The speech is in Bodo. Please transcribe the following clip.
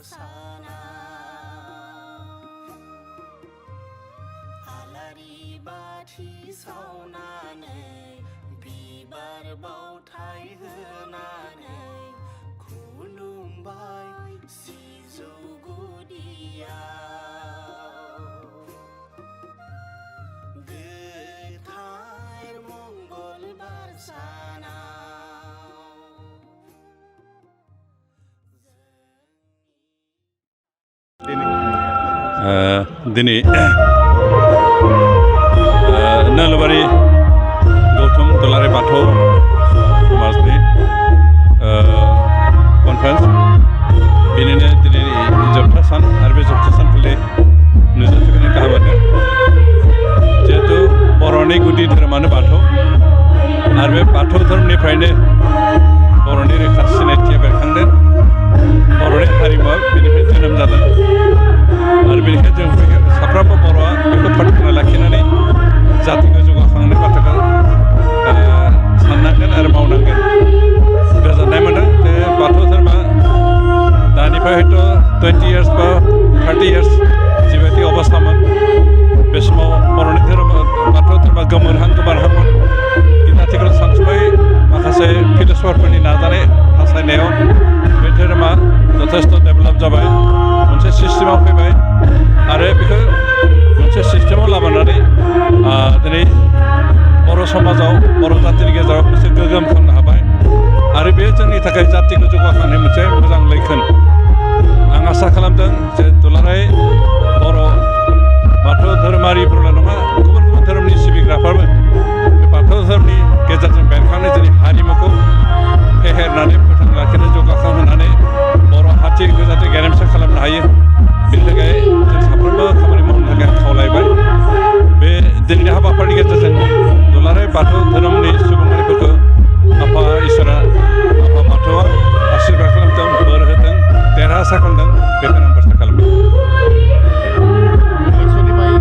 साना आलारि बाथि सावनानै बिबार बावथाय होनानै खुलुमबाय सिजौ गुदियाव गोथार मंगलबार सानाव दिनै नोलोबारि गौतम दुलाराय बाथौ समाजनि कनफारेन्स बेनिनो दिनैनि जोबथा सान आरो बे जोबथा सानखालि नुजाथिनायनि गाहाम मोनदों जिहेतु बर'नि गुदि धोरोमानो बाथौ आरो बे बाथौ धोरोमनिफ्रायनो बर'नि रोखा सिनायथिया बेरखांदों बर'नि हारिमुवा बेनिफ्राय जोनोम जादों आरो बेनिखायनो जों साफ्रोमबो बर'आ बेखौ फोथांना लाखिनानै जातिखौ जौगाखांनो बाथ्राखौ साननांगोन आरो मावनांगोन गोजोननाय मोनदों जे बाथौ धोरोमा दानिफ्राय हयथ' 20 इयार्स बा 30 इयार्स जिबायदि अबस्थामोन बे समाव बर'नि धोरोमा बाथौ धोरोमा गोमोरहांमोन खिन्थु आथिखालाव सानसुमै माखासे फिलसफारफोरनि नाजानाय हास्थायनायाव बे धोरोमा जथेस्थ' डेभेलप जाबाय मोनसे सिस्टेमाव फैबाय आरो बेखौ मोनसे सिस्टेमाव लाबोनानै दिनै बर' समाजाव बर' जातिनि गेजेराव मोनसे गोगोम खालामनो हाबाय आरो बे जोंनि थाखाय जातिखौ जौगाखांनाय मोनसे मोजां लैखोन आं आसा खालामदों जे दुलाराय बर' बाथौ धोरोमारिफोरल' नङा गुबुन गुबुन धोरोमनि सिबिग्राफोराबो बे बाथौ धोरोमनि गेजेरजों बेरखांनाय जोंनि हारिमुखौ फेहेरनानै फोथांना लाखिनो जौगाखांहोनानै बर' हारिखौ जाहाथे गेरेमसा खालामनो हायो बेनि थाखाय जों साफ्रोमबो खामानि मावनो थाखाय खावलायबाय बे दिनैनि हाबाफारिनि गेजेरजों दुलाराय बाथौ धोरोम